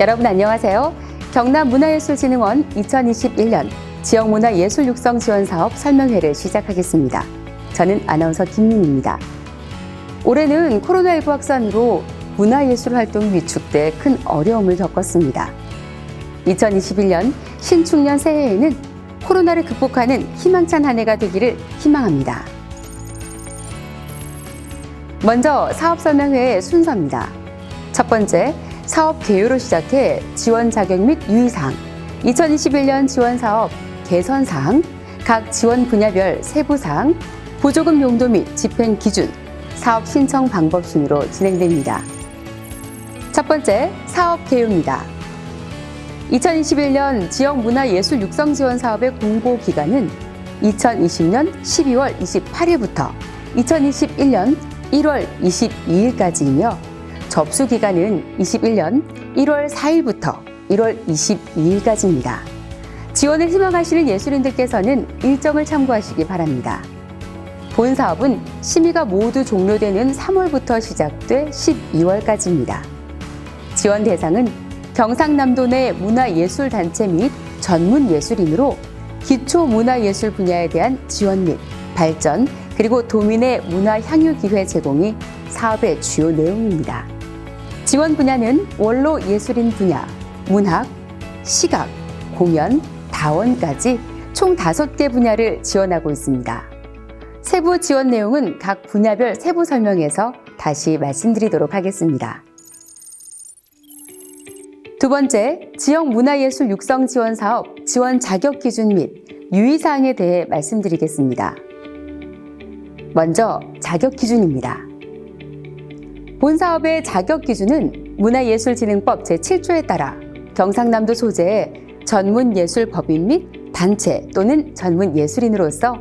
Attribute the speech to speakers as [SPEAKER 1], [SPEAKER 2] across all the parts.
[SPEAKER 1] 여러분 안녕하세요. 경남문화예술진흥원 2021년 지역문화예술 육성 지원 사업 설명회를 시작하겠습니다. 저는 아나운서 김민입니다. 올해는 코로나19 확산으로 문화예술 활동이 위축돼 큰 어려움을 겪었습니다. 2021년 신축년 새해에는 코로나를 극복하는 희망찬 한 해가 되기를 희망합니다. 먼저 사업 설명회의 순서입니다. 첫 번째, 사업 개요로 시작해 지원 자격 및 유의사항, 2021년 지원 사업 개선사항, 각 지원 분야별 세부사항, 보조금 용도 및 집행 기준, 사업 신청 방법 순으로 진행됩니다. 첫 번째, 사업 개요입니다. 2021년 지역문화예술 육성 지원 사업의 공고 기간은 2020년 12월 28일부터 2021년 1월 22일까지이며 접수 기간은 21년 1월 4일부터 1월 22일까지입니다. 지원을 희망하시는 예술인들께서는 일정을 참고하시기 바랍니다. 본 사업은 심의가 모두 종료되는 3월부터 시작돼 12월까지입니다. 지원 대상은 경상남도 내 문화예술단체 및 전문예술인으로 기초문화예술 분야에 대한 지원 및 발전, 그리고 도민의 문화 향유 기회 제공이 사업의 주요 내용입니다. 지원 분야는 원로 예술인 분야, 문학, 시각, 공연, 다원까지 총 5개 분야를 지원하고 있습니다. 세부 지원 내용은 각 분야별 세부 설명에서 다시 말씀드리도록 하겠습니다. 두 번째, 지역문화예술 육성 지원 사업 지원 자격 기준 및 유의사항에 대해 말씀드리겠습니다. 먼저 자격 기준입니다. 본 사업의 자격 기준은 문화예술진흥법 제7조에 따라 경상남도 소재의 전문예술법인 및 단체 또는 전문예술인으로서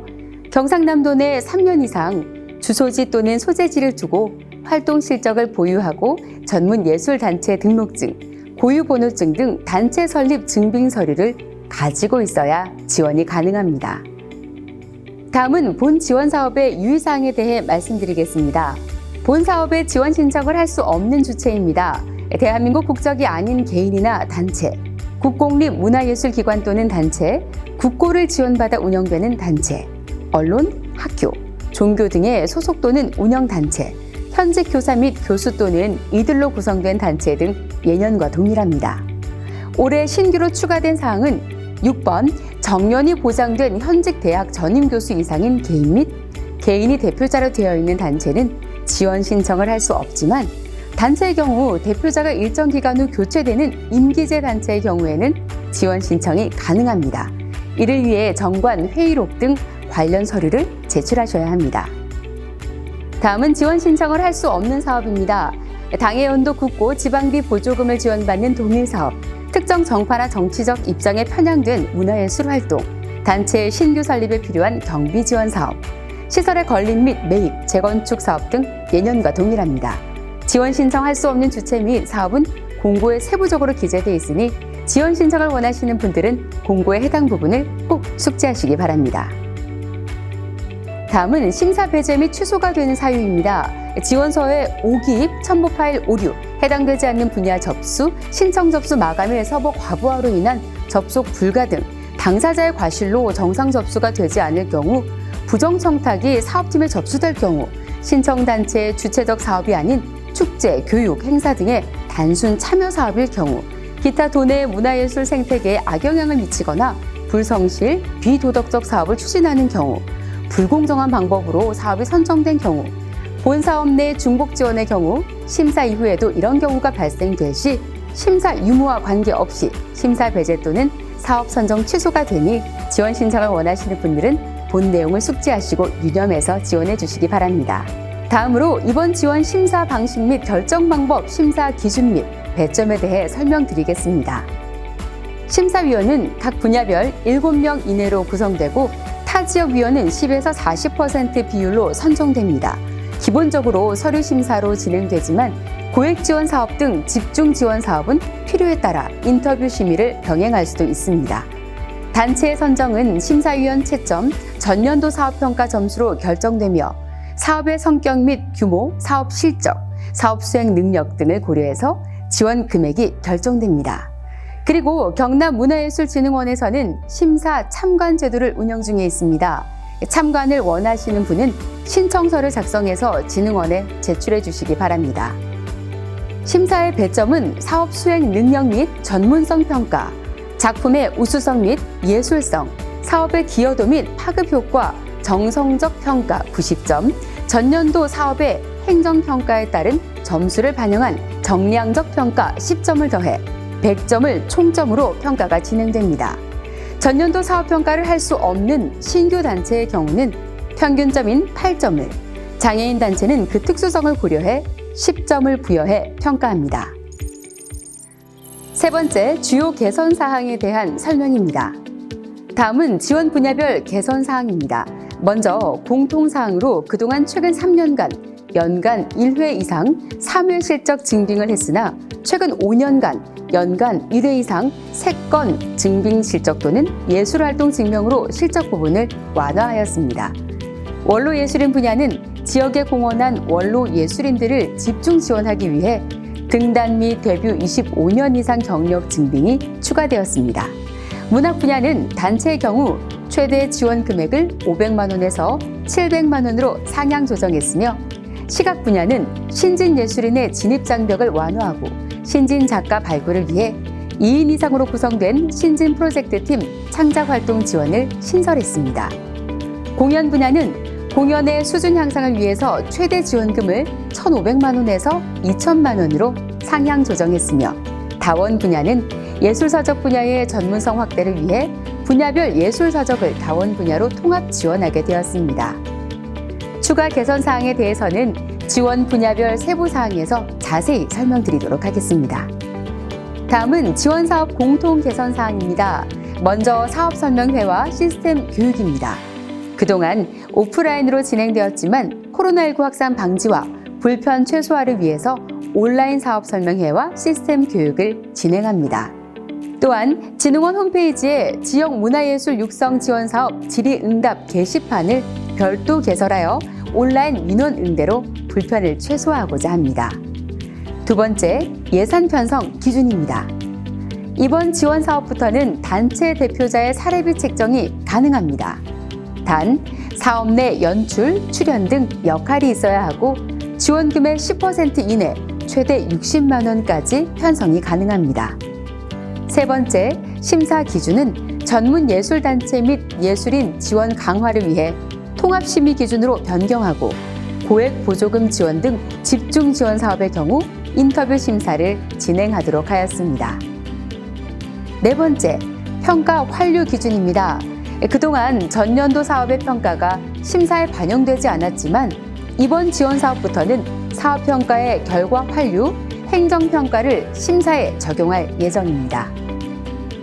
[SPEAKER 1] 경상남도 내 3년 이상 주소지 또는 소재지를 두고 활동 실적을 보유하고 전문예술단체 등록증, 고유번호증 등 단체 설립 증빙 서류를 가지고 있어야 지원이 가능합니다. 다음은 본 지원 사업의 유의사항에 대해 말씀드리겠습니다. 본 사업에 지원 신청을 할 수 없는 주체입니다. 대한민국 국적이 아닌 개인이나 단체, 국공립 문화예술기관 또는 단체, 국고를 지원받아 운영되는 단체, 언론, 학교, 종교 등의 소속 또는 운영단체, 현직 교사 및 교수 또는 이들로 구성된 단체 등 예년과 동일합니다. 올해 신규로 추가된 사항은 6번, 정년이 보장된 현직 대학 전임 교수 이상인 개인 및 개인이 대표자로 되어 있는 단체는 지원 신청을 할 수 없지만 단체의 경우 대표자가 일정 기간 후 교체되는 임기제 단체의 경우에는 지원 신청이 가능합니다. 이를 위해 정관, 회의록 등 관련 서류를 제출하셔야 합니다. 다음은 지원 신청을 할 수 없는 사업입니다. 당해연도 국고 지방비 보조금을 지원받는 동일사업, 특정 정파나 정치적 입장에 편향된 문화예술 활동, 단체의 신규 설립에 필요한 경비 지원 사업, 시설의 건립 및 매입, 재건축 사업 등 예년과 동일합니다. 지원 신청할 수 없는 주체 및 사업은 공고에 세부적으로 기재되어 있으니 지원 신청을 원하시는 분들은 공고의 해당 부분을 꼭 숙지하시기 바랍니다. 다음은 심사 배제 및 취소가 되는 사유입니다. 지원서의 오기입, 첨부 파일 오류, 해당되지 않는 분야 접수, 신청 접수 마감일 서버 과부하로 인한 접속 불가 등 당사자의 과실로 정상 접수가 되지 않을 경우, 부정 청탁이 사업팀에 접수될 경우, 신청단체의 주체적 사업이 아닌 축제, 교육, 행사 등의 단순 참여 사업일 경우, 기타 도내 문화예술 생태계에 악영향을 미치거나 불성실, 비도덕적 사업을 추진하는 경우, 불공정한 방법으로 사업이 선정된 경우, 본 사업 내 중복 지원의 경우, 심사 이후에도 이런 경우가 발생될 시 심사 유무와 관계없이 심사 배제 또는 사업 선정 취소가 되니 지원 신청을 원하시는 분들은 본 내용을 숙지하시고 유념해서 지원해 주시기 바랍니다. 다음으로 이번 지원 심사 방식 및 결정 방법, 심사 기준 및 배점에 대해 설명드리겠습니다. 심사위원은 각 분야별 7명 이내로 구성되고 타 지역위원은 10에서 40% 비율로 선정됩니다. 기본적으로 서류 심사로 진행되지만 고액 지원 사업 등 집중 지원 사업은 필요에 따라 인터뷰 심의를 병행할 수도 있습니다. 단체의 선정은 심사위원 채점, 전년도 사업평가 점수로 결정되며 사업의 성격 및 규모, 사업 실적, 사업 수행 능력 등을 고려해서 지원 금액이 결정됩니다. 그리고 경남문화예술진흥원에서는 심사 참관 제도를 운영 중에 있습니다. 참관을 원하시는 분은 신청서를 작성해서 진흥원에 제출해 주시기 바랍니다. 심사의 배점은 사업 수행 능력 및 전문성 평가, 작품의 우수성 및 예술성, 사업의 기여도 및 파급 효과, 정성적 평가 90점, 전년도 사업의 행정평가에 따른 점수를 반영한 정량적 평가 10점을 더해 100점을 총점으로 평가가 진행됩니다. 전년도 사업평가를 할 수 없는 신규 단체의 경우는 평균점인 8점을, 장애인 단체는 그 특수성을 고려해 10점을 부여해 평가합니다. 세 번째, 주요 개선 사항에 대한 설명입니다. 다음은 지원 분야별 개선 사항입니다. 먼저 공통사항으로 그동안 최근 3년간 연간 1회 이상 3회 실적 증빙을 했으나 최근 5년간 연간 1회 이상 3건 증빙 실적 또는 예술활동 증명으로 실적 부분을 완화하였습니다. 원로예술인 분야는 지역에 공헌한 원로예술인들을 집중 지원하기 위해 등단 및 데뷔 25년 이상 경력 증빙이 추가되었습니다. 문학 분야는 단체의 경우 최대 지원 금액을 500만 원에서 700만 원으로 상향 조정했으며 시각 분야는 신진 예술인의 진입 장벽을 완화하고 신진 작가 발굴을 위해 2인 이상으로 구성된 신진 프로젝트팀 창작 활동 지원을 신설했습니다. 공연 분야는 공연의 수준 향상을 위해서 최대 지원금을 1,500만 원에서 2,000만 원으로 상향 조정했으며 다원 분야는 예술서적 분야의 전문성 확대를 위해 분야별 예술서적을 다원 분야로 통합 지원하게 되었습니다. 추가 개선 사항에 대해서는 지원 분야별 세부 사항에서 자세히 설명드리도록 하겠습니다. 다음은 지원 사업 공통 개선 사항입니다. 먼저 사업 설명회와 시스템 교육입니다. 그동안 오프라인으로 진행되었지만 코로나19 확산 방지와 불편 최소화를 위해서 온라인 사업 설명회와 시스템 교육을 진행합니다. 또한 진흥원 홈페이지에 지역 문화예술 육성 지원 사업 질의응답 게시판을 별도 개설하여 온라인 민원 응대로 불편을 최소화하고자 합니다. 두 번째, 예산 편성 기준입니다. 이번 지원 사업부터는 단체 대표자의 사례비 책정이 가능합니다. 단, 사업 내 연출, 출연 등 역할이 있어야 하고 지원금의 10% 이내 최대 60만 원까지 편성이 가능합니다. 세 번째, 심사 기준은 전문 예술단체 및 예술인 지원 강화를 위해 통합심의 기준으로 변경하고 고액 보조금 지원 등 집중 지원 사업의 경우 인터뷰 심사를 진행하도록 하였습니다. 네 번째, 평가 환류 기준입니다. 그동안 전년도 사업의 평가가 심사에 반영되지 않았지만 이번 지원 사업부터는 사업평가의 결과 환류, 행정평가를 심사에 적용할 예정입니다.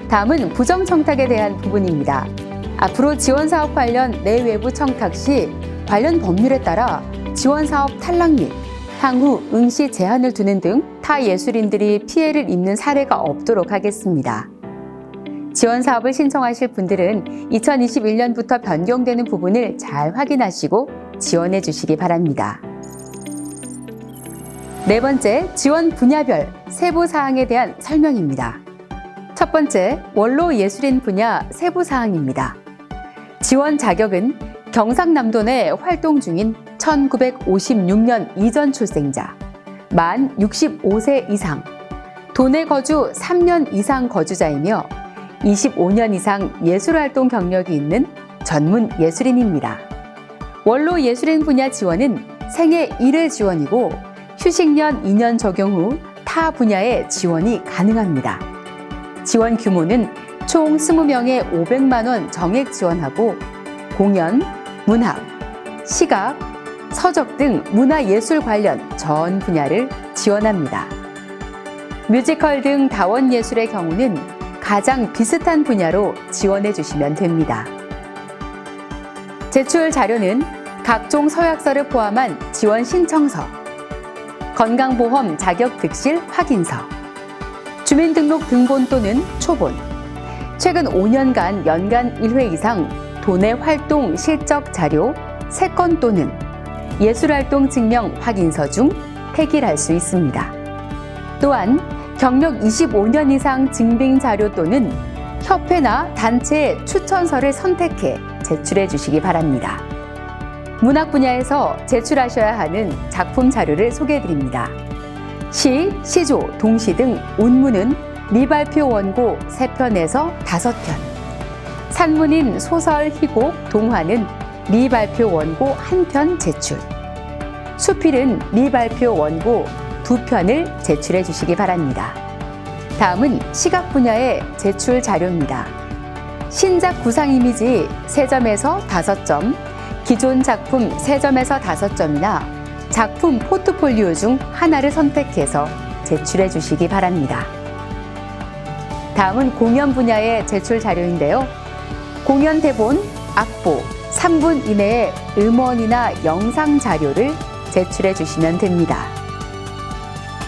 [SPEAKER 1] 다음은 부정청탁에 대한 부분입니다. 앞으로 지원사업 관련 내외부 청탁 시 관련 법률에 따라 지원사업 탈락 및 향후 응시 제한을 두는 등 타 예술인들이 피해를 입는 사례가 없도록 하겠습니다. 지원사업을 신청하실 분들은 2021년부터 변경되는 부분을 잘 확인하시고 지원해 주시기 바랍니다. 네 번째, 지원 분야별 세부 사항에 대한 설명입니다. 첫 번째, 원로 예술인 분야 세부 사항입니다. 지원 자격은 경상남도 내 활동 중인 1956년 이전 출생자, 만 65세 이상, 도내 거주 3년 이상 거주자이며 25년 이상 예술활동 경력이 있는 전문 예술인입니다. 원로 예술인 분야 지원은 생애 1회 지원이고 휴식년 2년 적용 후 타 분야의 지원이 가능합니다. 지원 규모는 총 20명에 500만 원 정액 지원하고 공연, 문학, 시각, 서적 등 문화예술 관련 전 분야를 지원합니다. 뮤지컬 등 다원 예술의 경우는 가장 비슷한 분야로 지원해 주시면 됩니다. 제출 자료는 각종 서약서를 포함한 지원 신청서, 건강보험 자격 득실 확인서, 주민등록 등본 또는 초본, 최근 5년간 연간 1회 이상 도내 활동 실적 자료 3건 또는 예술활동 증명 확인서 중 택일할 수 있습니다. 또한 경력 25년 이상 증빙 자료 또는 협회나 단체의 추천서를 선택해 제출해 주시기 바랍니다. 문학 분야에서 제출하셔야 하는 작품 자료를 소개해 드립니다. 시, 시조, 동시 등 운문은 미발표 원고 3편에서 5편. 산문인 소설, 희곡, 동화는 미발표 원고 1편 제출. 수필은 미발표 원고 2편을 제출해 주시기 바랍니다. 다음은 시각 분야의 제출 자료입니다. 신작 구상 이미지 3점에서 5점, 기존 작품 3점에서 5점이나 작품 포트폴리오 중 하나를 선택해서 제출해 주시기 바랍니다. 다음은 공연 분야의 제출 자료인데요. 공연 대본, 악보, 3분 이내의 음원이나 영상 자료를 제출해 주시면 됩니다.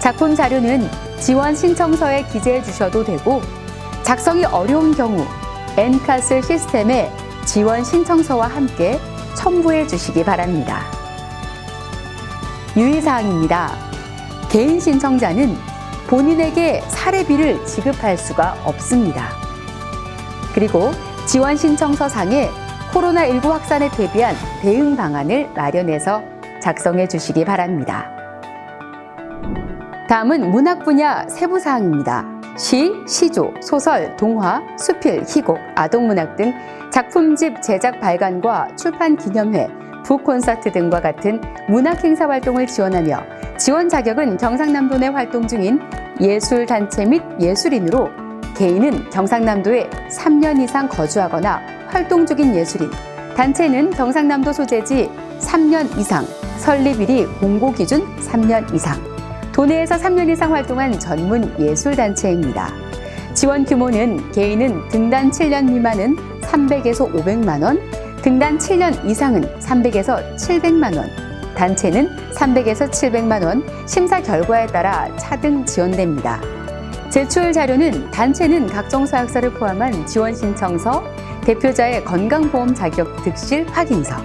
[SPEAKER 1] 작품 자료는 지원 신청서에 기재해 주셔도 되고 작성이 어려운 경우 엔카스 시스템에 지원 신청서와 함께 첨부해 주시기 바랍니다. 유의사항입니다. 개인 신청자는 본인에게 사례비를 지급할 수가 없습니다. 그리고 지원 신청서 상에 코로나19 확산에 대비한 대응 방안을 마련해서 작성해 주시기 바랍니다. 다음은 문학 분야 세부 사항입니다. 시, 시조, 소설, 동화, 수필, 희곡, 아동문학 등 작품집 제작 발간과 출판 기념회, 북콘서트 등과 같은 문학 행사 활동을 지원하며 지원 자격은 경상남도 내 활동 중인 예술단체 및 예술인으로 개인은 경상남도에 3년 이상 거주하거나 활동 중인 예술인, 단체는 경상남도 소재지 3년 이상, 설립일이 공고 기준 3년 이상, 도내에서 3년 이상 활동한 전문 예술단체입니다. 지원 규모는 개인은 등단 7년 미만은 300에서 500만 원, 등단 7년 이상은 300에서 700만 원, 단체는 300에서 700만 원, 심사 결과에 따라 차등 지원됩니다. 제출 자료는 단체는 각종 서약서를 포함한 지원 신청서, 대표자의 건강보험 자격 득실 확인서,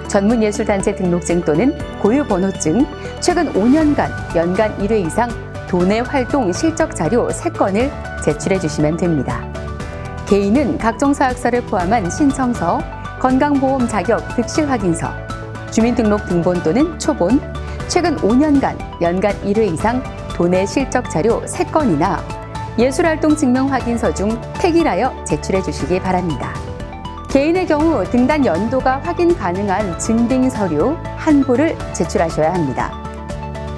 [SPEAKER 1] 전문예술단체 등록증 또는 고유번호증, 최근 5년간 연간 1회 이상 도내 활동 실적 자료 3건을 제출해 주시면 됩니다. 개인은 각종 서약서를 포함한 신청서, 건강보험 자격 득실 확인서, 주민등록 등본 또는 초본, 최근 5년간 연간 1회 이상 도내 실적 자료 3건이나 예술활동 증명 확인서 중 택일하여 제출해 주시기 바랍니다. 개인의 경우 등단 연도가 확인 가능한 증빙 서류 한 부를 제출하셔야 합니다.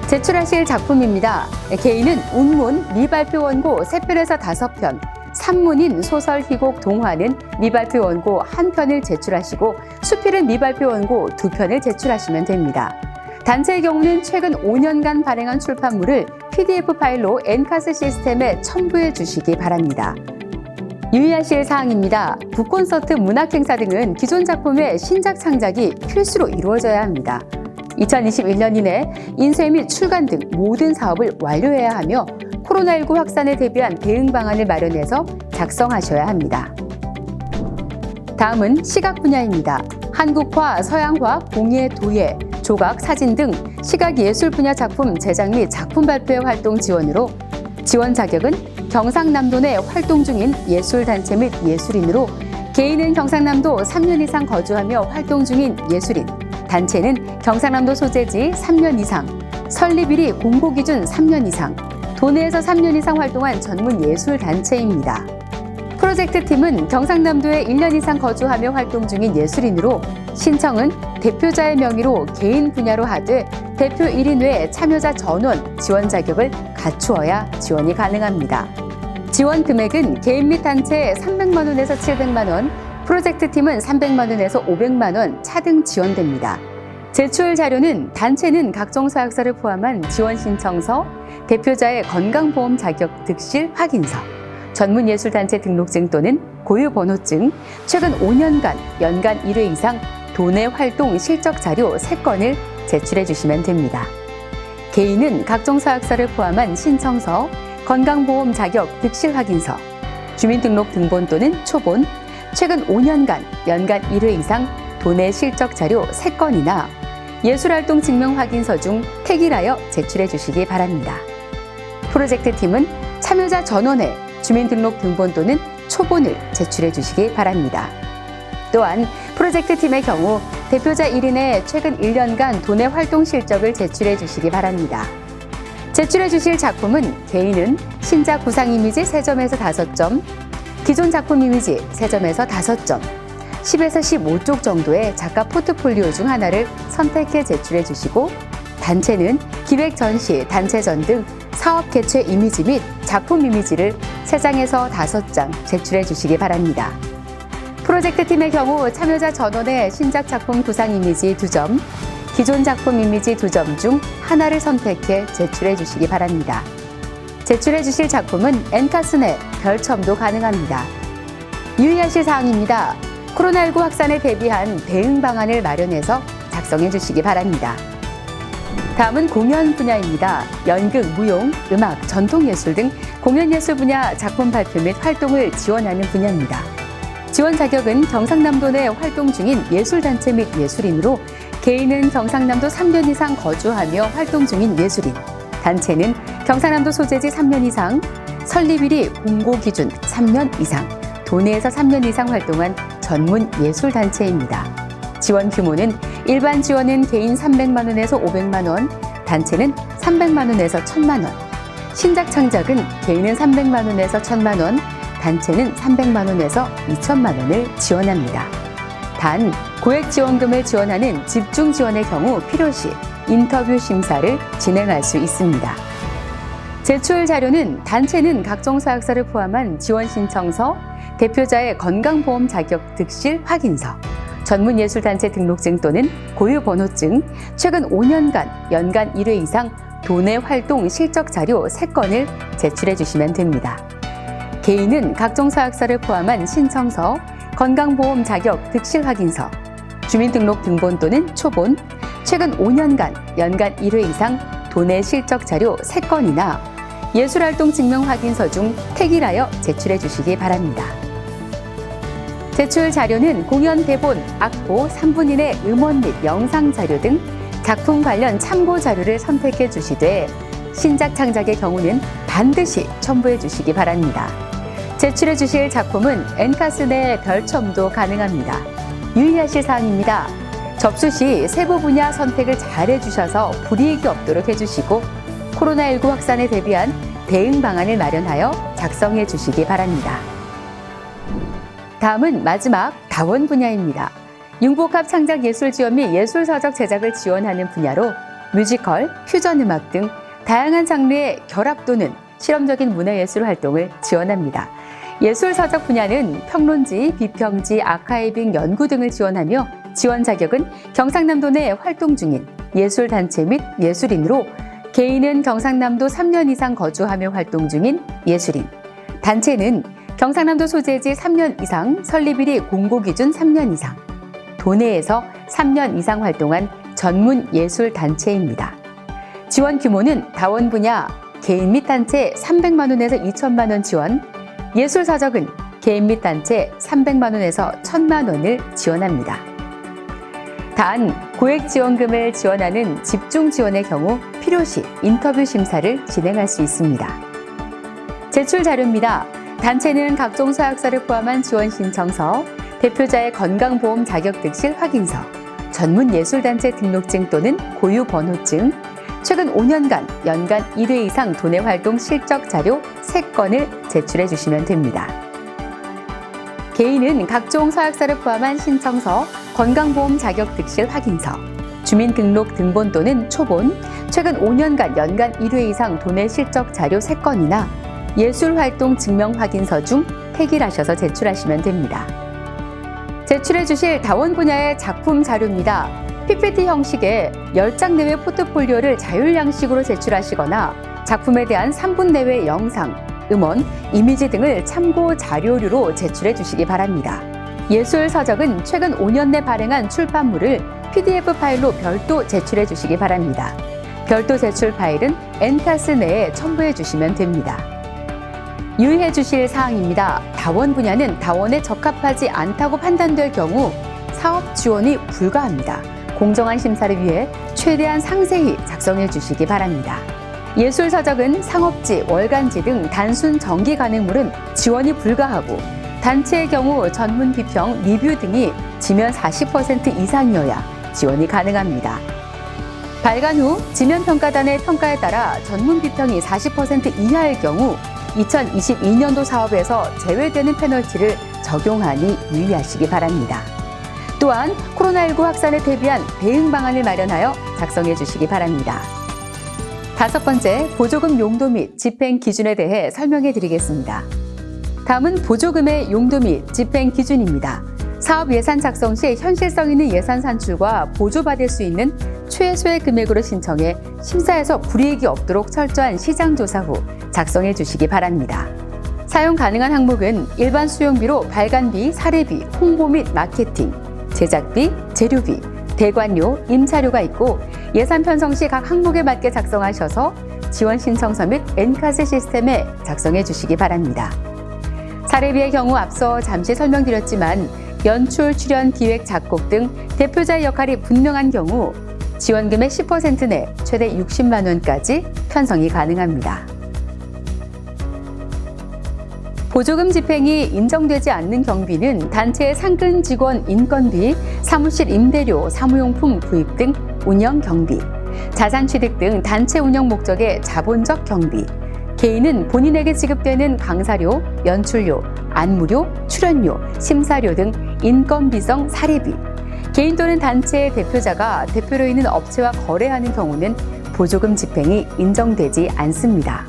[SPEAKER 1] 제출하실 작품입니다. 개인은 운문, 미발표 원고 3편에서 5편, 산문인 소설, 희곡, 동화는 미발표 원고 1편을 제출하시고 수필은 미발표 원고 2편을 제출하시면 됩니다. 단체의 경우는 최근 5년간 발행한 출판물을 PDF 파일로 엔카스 시스템에 첨부해 주시기 바랍니다. 유의하실 사항입니다. 북콘서트, 문학행사 등은 기존 작품의 신작 창작이 필수로 이루어져야 합니다. 2021년 이내 인쇄 및 출간 등 모든 사업을 완료해야 하며 코로나19 확산에 대비한 대응 방안을 마련해서 작성하셔야 합니다. 다음은 시각 분야입니다. 한국화, 서양화, 공예, 도예, 조각, 사진 등 시각예술 분야 작품 제작 및 작품 발표의 활동 지원으로 지원 자격은 경상남도 내 활동 중인 예술단체 및 예술인으로 개인은 경상남도 3년 이상 거주하며 활동 중인 예술인, 단체는 경상남도 소재지 3년 이상, 설립일이 공고 기준 3년 이상, 도내에서 3년 이상 활동한 전문 예술단체입니다. 프로젝트 팀은 경상남도에 1년 이상 거주하며 활동 중인 예술인으로 신청은 대표자의 명의로 개인 분야로 하되 대표 1인 외 참여자 전원 지원 자격을 갖추어야 지원이 가능합니다. 지원 금액은 개인 및 단체에 300만 원에서 700만 원, 프로젝트 팀은 300만 원에서 500만 원 차등 지원됩니다. 제출 자료는 단체는 각종 서약서를 포함한 지원 신청서, 대표자의 건강보험 자격 득실 확인서, 전문예술단체 등록증 또는 고유번호증, 최근 5년간 연간 1회 이상 도내 활동 실적 자료 3건을 제출해 주시면 됩니다. 개인은 각종 서약서를 포함한 신청서, 건강보험 자격 득실 확인서, 주민등록 등본 또는 초본, 최근 5년간 연간 1회 이상 도내 실적 자료 3건이나 예술활동 증명 확인서 중 택일하여 제출해 주시기 바랍니다. 프로젝트 팀은 참여자 전원에 주민등록 등본 또는 초본을 제출해 주시기 바랍니다. 또한 프로젝트 팀의 경우 대표자 1인의 최근 1년간 도내 활동 실적을 제출해 주시기 바랍니다. 제출해 주실 작품은 개인은 신작 구상 이미지 3점에서 5점, 기존 작품 이미지 3점에서 5점, 10에서 15쪽 정도의 작가 포트폴리오 중 하나를 선택해 제출해 주시고, 단체는 기획 전시, 단체전 등 사업 개최 이미지 및 작품 이미지를 3장에서 5장 제출해 주시기 바랍니다. 프로젝트 팀의 경우 참여자 전원의 신작 작품 구상 이미지 2점, 기존 작품 이미지 2점 중 하나를 선택해 제출해 주시기 바랍니다. 제출해 주실 작품은 엔카스 내 별첨도 가능합니다. 유의하실 사항입니다. 코로나19 확산에 대비한 대응 방안을 마련해서 작성해 주시기 바랍니다. 다음은 공연 분야입니다. 연극, 무용, 음악, 전통예술 등 공연예술 분야 작품 발표 및 활동을 지원하는 분야입니다. 지원 자격은 경상남도 내 활동 중인 예술단체 및 예술인으로, 개인은 경상남도 3년 이상 거주하며 활동 중인 예술인, 단체는 경상남도 소재지 3년 이상, 설립일이 공고 기준 3년 이상, 도내에서 3년 이상 활동한 전문 예술단체입니다. 지원 규모는 일반 지원은 개인 300만 원에서 500만 원, 단체는 300만 원에서 1000만 원, 신작 창작은 개인은 300만 원에서 1000만 원, 단체는 300만 원에서 2천만 원을 지원합니다. 단, 고액지원금을 지원하는 집중 지원의 경우 필요시 인터뷰 심사를 진행할 수 있습니다. 제출 자료는 단체는 각종 서약서를 포함한 지원 신청서, 대표자의 건강보험 자격 득실 확인서, 전문예술단체 등록증 또는 고유번호증, 최근 5년간 연간 1회 이상 도내 활동 실적 자료 3건을 제출해 주시면 됩니다. 개인은 각종 서약서를 포함한 신청서, 건강보험 자격 득실 확인서, 주민등록 등본 또는 초본, 최근 5년간 연간 1회 이상 도내 실적 자료 3건이나 예술활동 증명 확인서 중 택일하여 제출해 주시기 바랍니다. 제출 자료는 공연 대본, 악보, 3분인의 음원 및 영상 자료 등 작품 관련 참고 자료를 선택해 주시되, 신작 창작의 경우는 반드시 첨부해 주시기 바랍니다. 제출해 주실 작품은 엔카스 내 별첨도 가능합니다. 유의하실 사항입니다. 접수 시 세부 분야 선택을 잘 해주셔서 불이익이 없도록 해주시고, 코로나19 확산에 대비한 대응 방안을 마련하여 작성해 주시기 바랍니다. 다음은 마지막 다원 분야입니다. 융복합 창작 예술 지원 및 예술 서적 제작을 지원하는 분야로 뮤지컬, 퓨전 음악 등 다양한 장르의 결합 또는 실험적인 문화예술 활동을 지원합니다. 예술 서적 분야는 평론지, 비평지, 아카이빙, 연구 등을 지원하며, 지원 자격은 경상남도 내 활동 중인 예술단체 및 예술인으로, 개인은 경상남도 3년 이상 거주하며 활동 중인 예술인, 단체는 경상남도 소재지 3년 이상, 설립일이 공고 기준 3년 이상, 도내에서 3년 이상 활동한 전문 예술단체입니다. 지원 규모는 다원 분야 개인 및 단체 300만 원에서 2천만 원 지원, 예술 서적은 개인 및 단체 300만 원에서 1000만 원을 지원합니다. 단, 고액 지원금을 지원하는 집중 지원의 경우 필요시 인터뷰 심사를 진행할 수 있습니다. 제출 자료입니다. 단체는 각종 서약서를 포함한 지원 신청서, 대표자의 건강보험 자격 득실 확인서, 전문 예술단체 등록증 또는 고유번호증, 최근 5년간 연간 1회 이상 도내 활동 실적 자료 3건을 제출해 주시면 됩니다. 개인은 각종 서약서를 포함한 신청서, 건강보험 자격 득실 확인서, 주민등록 등본 또는 초본, 최근 5년간 연간 1회 이상 도내 실적 자료 3건이나 예술활동 증명 확인서 중 택일하셔서 제출하시면 됩니다. 제출해 주실 다원 분야의 작품 자료입니다. PPT 형식의 10장 내외 포트폴리오를 자율양식으로 제출하시거나 작품에 대한 3분 내외 영상, 음원, 이미지 등을 참고 자료류로 제출해 주시기 바랍니다. 예술 서적은 최근 5년 내 발행한 출판물을 PDF 파일로 별도 제출해 주시기 바랍니다. 별도 제출 파일은 엔카스 내에 첨부해 주시면 됩니다. 유의해 주실 사항입니다. 다원 분야는 다원에 적합하지 않다고 판단될 경우 사업 지원이 불가합니다. 공정한 심사를 위해 최대한 상세히 작성해 주시기 바랍니다. 예술서적은 상업지, 월간지 등 단순 정기 간행물은 지원이 불가하고 단체의 경우 전문 비평, 리뷰 등이 지면 40% 이상이어야 지원이 가능합니다. 발간 후 지면평가단의 평가에 따라 전문 비평이 40% 이하일 경우 2022년도 사업에서 제외되는 페널티를 적용하니 유의하시기 바랍니다. 또한 코로나19 확산에 대비한 대응 방안을 마련하여 작성해 주시기 바랍니다. 5번째, 보조금 용도 및 집행 기준에 대해 설명해 드리겠습니다. 다음은 보조금의 용도 및 집행 기준입니다. 사업 예산 작성 시 현실성 있는 예산 산출과 보조받을 수 있는 최소의 금액으로 신청해 심사에서 불이익이 없도록 철저한 시장 조사 후 작성해 주시기 바랍니다. 사용 가능한 항목은 일반 수용비로 발간비, 사례비, 홍보 및 마케팅, 제작비, 재료비, 대관료, 임차료가 있고 예산 편성 시 각 항목에 맞게 작성하셔서 지원 신청서 및 엔카스 시스템에 작성해 주시기 바랍니다. 사례비의 경우 앞서 잠시 설명드렸지만 연출, 출연, 기획, 작곡 등 대표자의 역할이 분명한 경우 지원금의 10% 내 최대 60만 원까지 편성이 가능합니다. 보조금 집행이 인정되지 않는 경비는 단체의 상근 직원 인건비, 사무실 임대료, 사무용품 구입 등 운영 경비, 자산 취득 등 단체 운영 목적의 자본적 경비, 개인은 본인에게 지급되는 강사료, 연출료, 안무료, 출연료, 심사료 등 인건비성 사례비, 개인 또는 단체의 대표자가 대표로 있는 업체와 거래하는 경우는 보조금 집행이 인정되지 않습니다.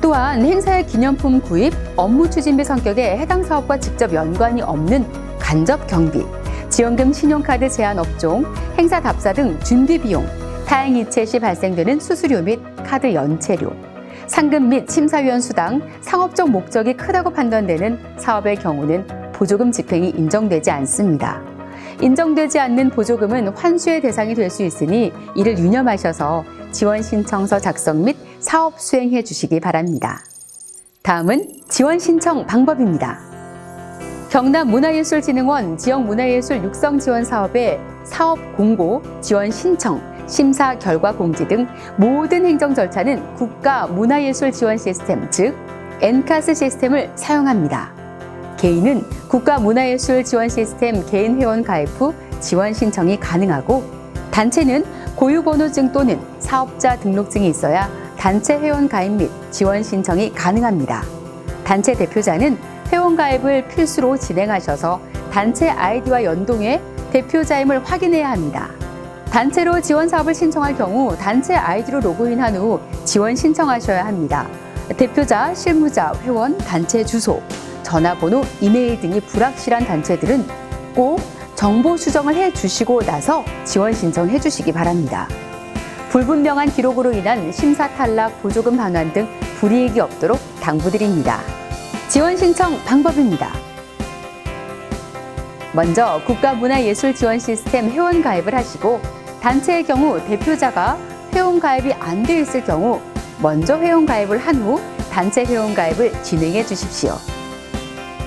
[SPEAKER 1] 또한 행사의 기념품 구입, 업무 추진비 성격의 해당 사업과 직접 연관이 없는 간접 경비, 지원금 신용카드 제한 업종, 행사 답사 등 준비 비용, 타행 이체 시 발생되는 수수료 및 카드 연체료, 상금 및 심사위원 수당, 상업적 목적이 크다고 판단되는 사업의 경우는 보조금 집행이 인정되지 않습니다. 인정되지 않는 보조금은 환수의 대상이 될 수 있으니 이를 유념하셔서 지원 신청서 작성 및 사업 수행해 주시기 바랍니다. 다음은 지원 신청 방법입니다. 경남문화예술진흥원 지역문화예술 육성 지원 사업의 사업 공고, 지원 신청, 심사 결과 공지 등 모든 행정 절차는 국가문화예술 지원 시스템, 즉 엔카스 시스템을 사용합니다. 개인은 국가문화예술 지원 시스템 개인 회원 가입 후 지원 신청이 가능하고 단체는 고유번호증 또는 사업자 등록증이 있어야 단체 회원 가입 및 지원 신청이 가능합니다. 단체 대표자는 회원 가입을 필수로 진행하셔서 단체 아이디와 연동해 대표자임을 확인해야 합니다. 단체로 지원 사업을 신청할 경우 단체 아이디로 로그인한 후 지원 신청하셔야 합니다. 대표자, 실무자, 회원, 단체 주소, 전화번호, 이메일 등이 불확실한 단체들은 꼭 정보 수정을 해주시고 나서 지원 신청해 주시기 바랍니다. 불분명한 기록으로 인한 심사 탈락, 보조금 반환 등 불이익이 없도록 당부드립니다. 지원 신청 방법입니다. 먼저 국가문화예술 지원 시스템 회원 가입을 하시고 단체의 경우 대표자가 회원 가입이 안 돼 있을 경우 먼저 회원 가입을 한 후 단체 회원 가입을 진행해 주십시오.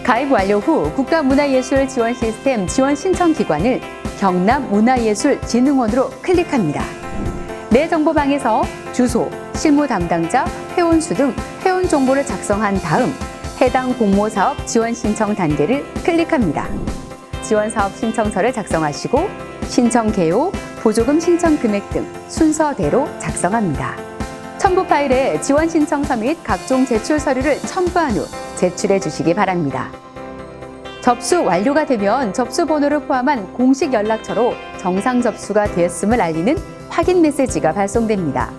[SPEAKER 1] 가입 완료 후 국가문화예술 지원 시스템 지원 신청 기관을 경남문화예술진흥원으로 클릭합니다. 내 정보방에서 주소, 실무 담당자, 회원수 등 회원 정보를 작성한 다음 해당 공모사업 지원 신청 단계를 클릭합니다. 지원 사업 신청서를 작성하시고 신청 개요, 보조금 신청 금액 등 순서대로 작성합니다. 첨부 파일에 지원 신청서 및 각종 제출 서류를 첨부한 후 제출해 주시기 바랍니다. 접수 완료가 되면 접수 번호를 포함한 공식 연락처로 정상 접수가 되었음을 알리는 확인 메시지가 발송됩니다.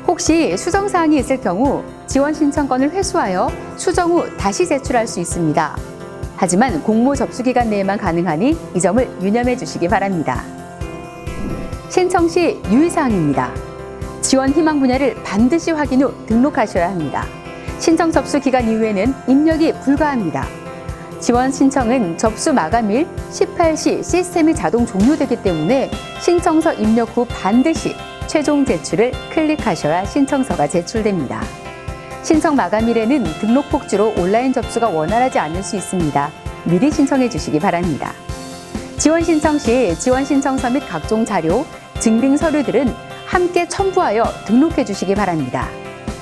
[SPEAKER 1] 혹시 수정 사항이 있을 경우 지원 신청건을 회수하여 수정 후 다시 제출할 수 있습니다. 하지만 공모 접수 기간 내에만 가능하니 이 점을 유념해 주시기 바랍니다. 신청 시 유의사항입니다. 지원 희망 분야를 반드시 확인 후 등록하셔야 합니다. 신청 접수 기간 이후에는 입력이 불가합니다. 지원 신청은 접수 마감일 18시 시스템이 자동 종료되기 때문에 신청서 입력 후 반드시 최종 제출을 클릭하셔야 신청서가 제출됩니다. 신청 마감일에는 등록 폭주로 온라인 접수가 원활하지 않을 수 있습니다. 미리 신청해 주시기 바랍니다. 지원 신청 시 지원 신청서 및 각종 자료, 증빙 서류들은 함께 첨부하여 등록해 주시기 바랍니다.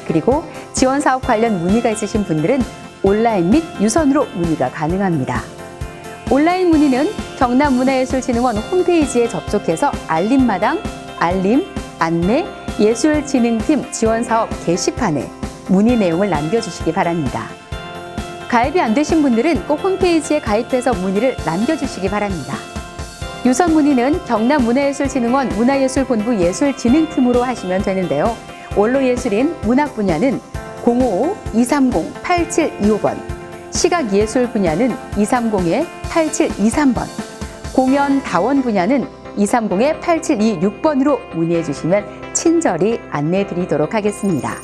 [SPEAKER 1] 그리고 지원사업 관련 문의가 있으신 분들은 온라인 및 유선으로 문의가 가능합니다. 온라인 문의는 경남문화예술진흥원 홈페이지에 접속해서 알림마당, 알림, 안내, 예술진흥팀 지원사업 게시판에 문의 내용을 남겨주시기 바랍니다. 가입이 안 되신 분들은 꼭 홈페이지에 가입해서 문의를 남겨주시기 바랍니다. 유선 문의는 경남문화예술진흥원 문화예술본부 예술진흥팀으로 하시면 되는데요. 원로예술인 문학 분야는 055-230-8725번, 시각예술 분야는 230-8723번, 공연 다원 분야는 230-8726번으로 문의해 주시면 친절히 안내해 드리도록 하겠습니다.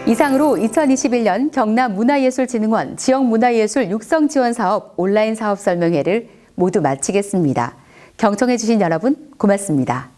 [SPEAKER 1] 이상으로 2021년 경남문화예술진흥원 지역문화예술 육성지원사업 온라인 사업 설명회를 모두 마치겠습니다. 경청해 주신 여러분 고맙습니다.